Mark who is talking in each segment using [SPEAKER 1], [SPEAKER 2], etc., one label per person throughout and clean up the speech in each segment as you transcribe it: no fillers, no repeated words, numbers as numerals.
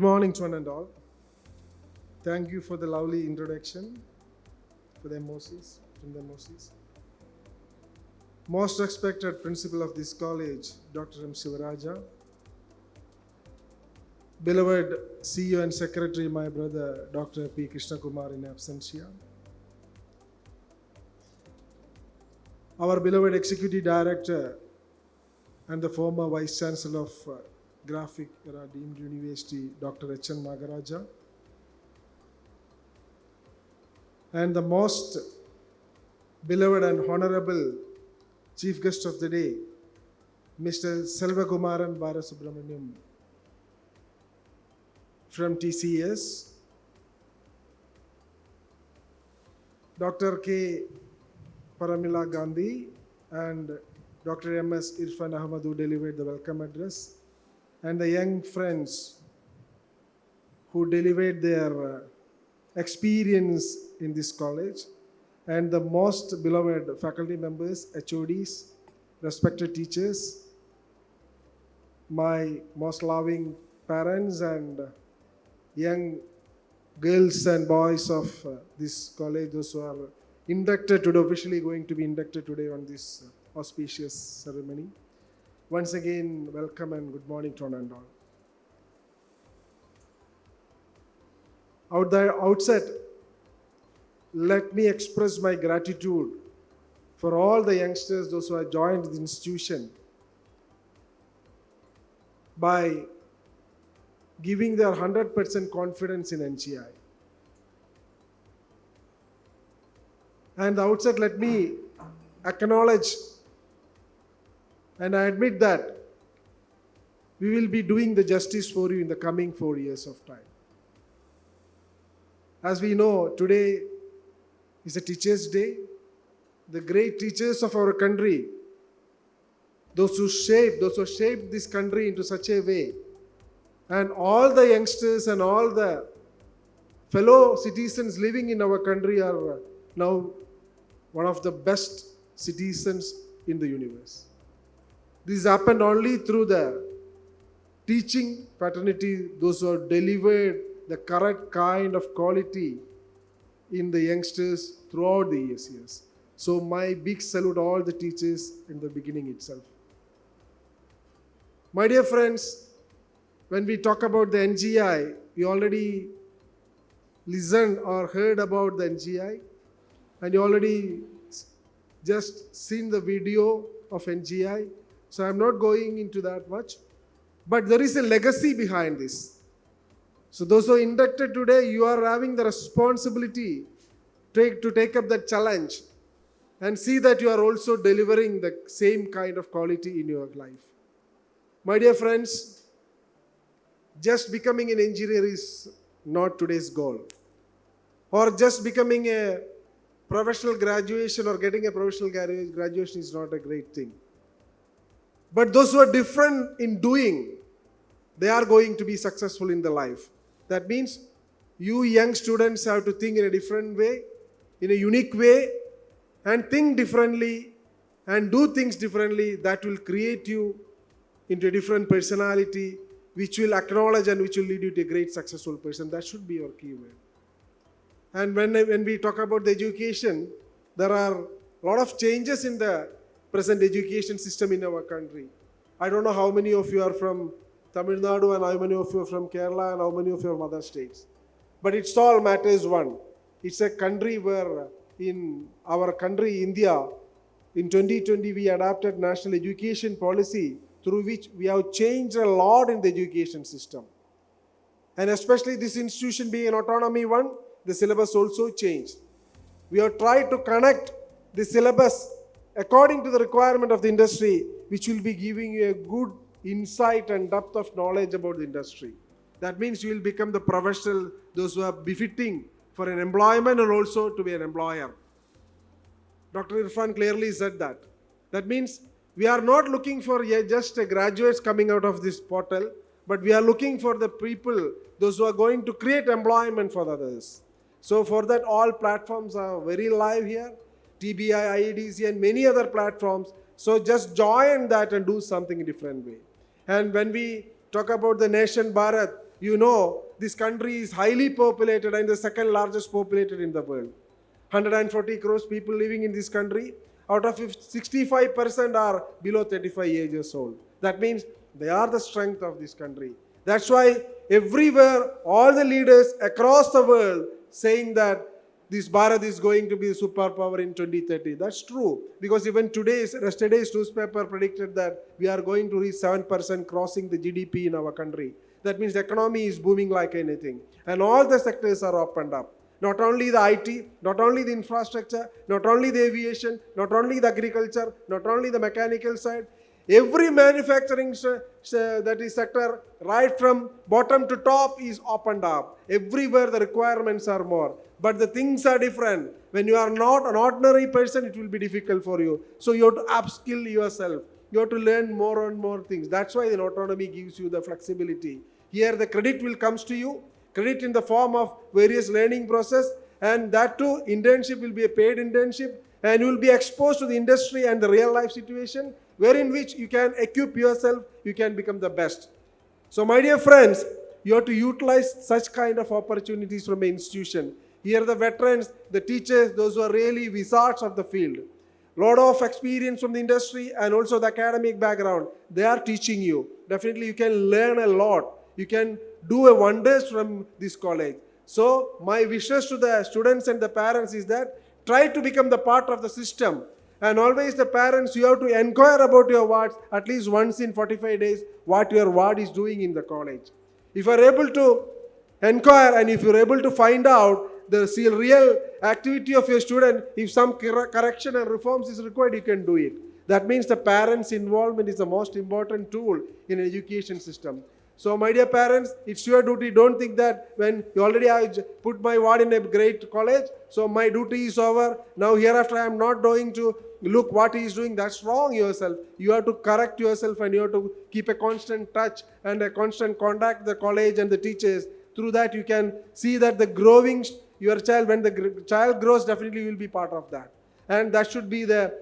[SPEAKER 1] morning to one and all. Thank you for the lovely introduction to the MOCs, from the MOCs. Most respected principal of this college, Dr. M. Sivaraja. Beloved CEO and Secretary, my brother, Dr. P. Krishnakumar in absentia. Our beloved Executive Director and the former Vice Chancellor of Graphic Era Deemed University, Dr. H. N. Nagaraja. And the most beloved and honorable Chief Guest of the day, Mr. Selvakumaran Balasubramaniam from TCS, Dr. K. Paramila Gandhi and Dr. M.S. Irfan Ahmad, who delivered the welcome address, and the young friends who delivered their experience in this college, and the most beloved faculty members, HODs, respected teachers, my most loving parents and young girls and boys of this college, those who are inducted today, officially going to be inducted today on this auspicious ceremony. Once again, welcome and good morning to one and all. At the outset, let me express my gratitude for all the youngsters, those who have joined the institution, by giving their 100% confidence in NGI. And at the outset, let me acknowledge and I admit that we will be doing the justice for you in the coming 4 years of time. As we know, today is a Teachers' Day. The great teachers of our country, those who shaped this country into such a way, and all the youngsters and all the fellow citizens living in our country are now one of the best citizens in the universe. This happened only through the teaching fraternity, those who have delivered the correct kind of quality in the youngsters throughout the years. So my big salute to all the teachers in the beginning itself. My dear friends, when we talk about the NGI, we already listened or heard about the NGI, and you already just seen the video of NGI. So I'm not going into that much. But there is a legacy behind this. So those who are inducted today, you are having the responsibility to take up that challenge and see that you are also delivering the same kind of quality in your life. My dear friends, just becoming an engineer is not today's goal. Or just becoming a professional graduation or getting a professional graduation is not a great thing. But those who are different in doing, they are going to be successful in the life. That means you young students have to think in a different way, in a unique way, and think differently and do things differently. That will create you into a different personality, which will acknowledge and which will lead you to a great successful person. That should be your keyword. And when we talk about the education, there are a lot of changes in the present education system in our country. I don't know how many of you are from Tamil Nadu and how many of you are from Kerala and how many of you are from other states. But it's all matters one. It's a country where in our country, India, in 2020 we adopted national education policy through which we have changed a lot in the education system. And especially this institution being an autonomy one, the syllabus also changed. We have tried to connect the syllabus according to the requirement of the industry, which will be giving you a good insight and depth of knowledge about the industry. That means you will become the professional, those who are befitting for an employment and also to be an employer. Dr. Irfan clearly said that. That means we are not looking for just graduates coming out of this portal, but we are looking for the people, those who are going to create employment for others. So for that, all platforms are very live here. TBI, IEDC and many other platforms. So just join that and do something in a different way. And when we talk about the nation Bharat, You know, this country is highly populated and the second largest populated in the world. 140 crores people living in this country. Out of 65% are below 35 years old. That means they are the strength of this country. That's why everywhere, all the leaders across the world saying that this Bharat is going to be a superpower in 2030. That's true. Because even yesterday's newspaper predicted that we are going to reach 7% crossing the GDP in our country. That means the economy is booming like anything. And all the sectors are opened up. Not only the IT, not only the infrastructure, not only the aviation, not only the agriculture, not only the mechanical side. Every manufacturing sector, right from bottom to top, is opened up. Everywhere the requirements are more. But the things are different. When you are not an ordinary person, it will be difficult for you. So you have to upskill yourself. You have to learn more and more things. That's why the autonomy gives you the flexibility. Here the credit will come to you. Credit in the form of various learning process. And that too, internship will be a paid internship. And you will be exposed to the industry and the real life situation, wherein which you can equip yourself, you can become the best. So my dear friends, you have to utilize such kind of opportunities from an institution. Here the veterans, the teachers, those who are really wizards of the field. Lot of experience from the industry and also the academic background. They are teaching you. Definitely you can learn a lot. You can do wonders from this college. So my wishes to the students and the parents is that try to become the part of the system. And always the parents, you have to inquire about your wards at least once in 45 days what your ward is doing in the college. If you are able to inquire and if you are able to find out the real activity of your student, if some correction and reforms is required, you can do it. That means the parents' involvement is the most important tool in an education system. So my dear parents, it's your duty. Don't think that when you already have put my ward in a great college, so my duty is over. Now hereafter I am not going to look what he is doing. That's wrong yourself. You have to correct yourself and you have to keep a constant touch and a constant contact with the college and the teachers. Through that you can see that the growing your child, when the child grows, definitely you will be part of that. And that should be the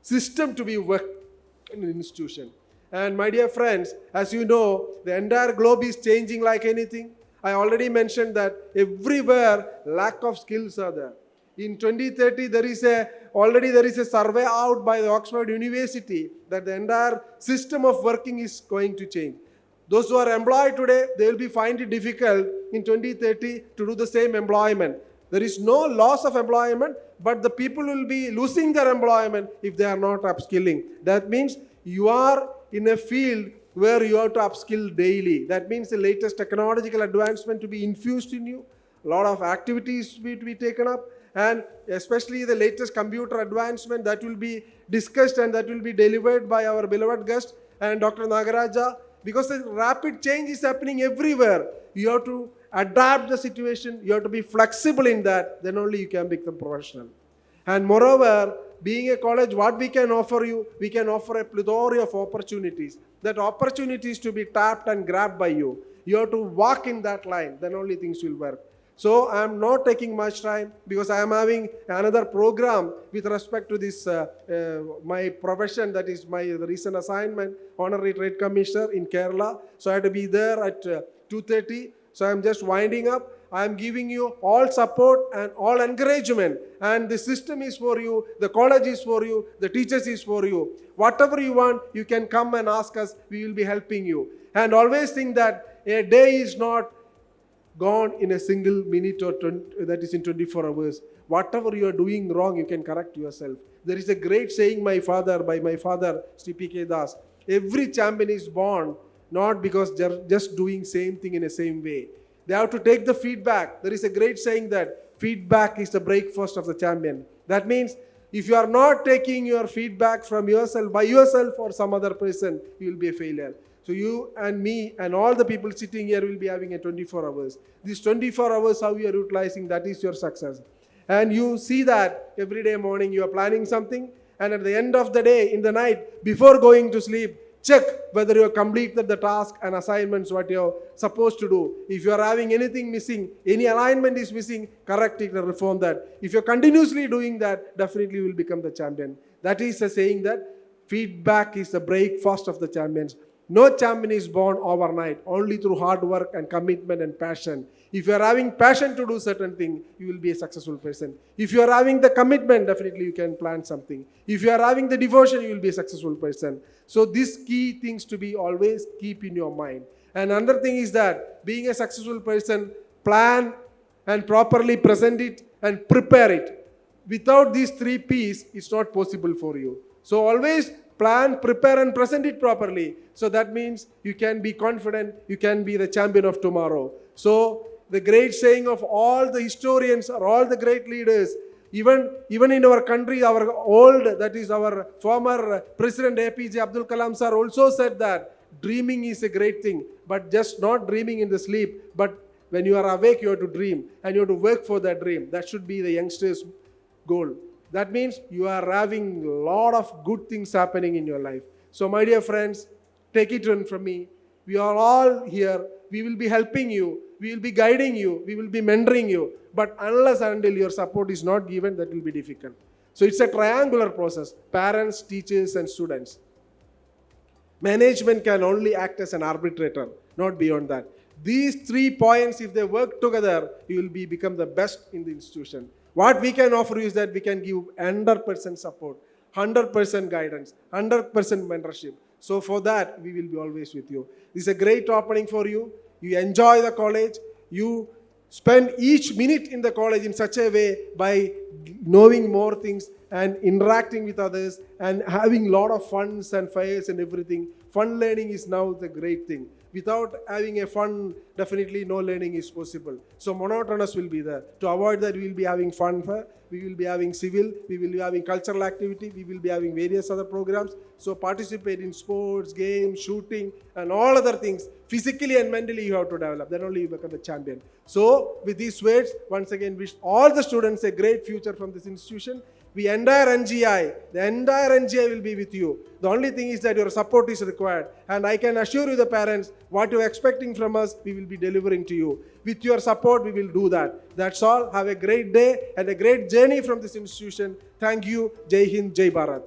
[SPEAKER 1] system to be worked in an institution. And my dear friends, as you know, the entire globe is changing like anything. I already mentioned that everywhere lack of skills are there. In 2030, there is a survey out by the Oxford University that the entire system of working is going to change. Those who are employed today, they will be find it difficult in 2030 to do the same employment. There is no loss of employment, but the people will be losing their employment if they are not upskilling. That means you are in a field where you have to upskill daily. That means the latest technological advancement to be infused in you. A lot of activities to be taken up. And especially the latest computer advancement that will be discussed and that will be delivered by our beloved guest and Dr. Nagaraja. Because the rapid change is happening everywhere. You have to adapt the situation. You have to be flexible in that. Then only you can become professional. And moreover, being a college, what we can offer you, we can offer a plethora of opportunities. That opportunities to be tapped and grabbed by you. You have to walk in that line. Then only things will work. So I am not taking much time because I am having another program with respect to this, my profession, that is my recent assignment, Honorary Trade Commissioner in Kerala. So I had to be there at 2:30. So I am just winding up. I am giving you all support and all encouragement. And the system is for you, the college is for you, the teachers is for you. Whatever you want, you can come and ask us. We will be helping you. And always think that a day is not gone in a single minute or that is in 24 hours. Whatever you are doing wrong, you can correct yourself. There is a great saying by my father, Sri P.K. Das. Every champion is born not because they're just doing same thing in the same way. They have to take the feedback. There is a great saying that feedback is the breakfast of the champion. That means if you are not taking your feedback from yourself, by yourself or some other person, you will be a failure. So you and me and all the people sitting here will be having a 24 hours. These 24 hours, how you are utilizing, that is your success. And you see that every day morning you are planning something, and at the end of the day, in the night, before going to sleep, check whether you have completed the task and assignments what you are supposed to do. If you are having anything missing, any alignment is missing, correct it and reform that. If you are continuously doing that, definitely you will become the champion. That is a saying that feedback is the breakfast of the champions. No champion is born overnight, only through hard work and commitment and passion. If you are having passion to do certain thing, you will be a successful person. If you are having the commitment, definitely you can plan something. If you are having the devotion, you will be a successful person. So these key things to be always keep in your mind. And another thing is that being a successful person, plan and properly present it and prepare it. Without these 3 P's, it's not possible for you. So always plan, prepare and present it properly. So that means you can be confident, you can be the champion of tomorrow. So the great saying of all the historians or all the great leaders, even in our country, our old, that is our former President APJ Abdul Kalam sir also said that dreaming is a great thing, but just not dreaming in the sleep, but when you are awake, you have to dream and you have to work for that dream. That should be the youngster's goal. That means you are having a lot of good things happening in your life. So my dear friends, take it on from me. We are all here. We will be helping you. We will be guiding you. We will be mentoring you. But unless and until your support is not given, that will be difficult. So it's a triangular process. Parents, teachers and students. Management can only act as an arbitrator, not beyond that. These 3 points, if they work together, you will become the best in the institution. What we can offer you is that we can give 100% support, 100% guidance, 100% mentorship. So for that, we will be always with you. This is a great opening for you. You enjoy the college. You spend each minute in the college in such a way by knowing more things and interacting with others and having a lot of funs and fairs and everything. Fun learning is now the great thing. Without having a fun, definitely no learning is possible. So monotonous will be there. To avoid that, we will be having fun, we will be having civil, we will be having cultural activity, we will be having various other programs. So participate in sports, games, shooting, and all other things. Physically and mentally you have to develop. Then only you become a champion. So with these words, once again wish all the students a great future from this institution. The entire NGI will be with you. The only thing is that your support is required. And I can assure you the parents, what you are expecting from us, we will be delivering to you. With your support, we will do that. That's all. Have a great day and a great journey from this institution. Thank you. Jai Hind, Jai Bharat.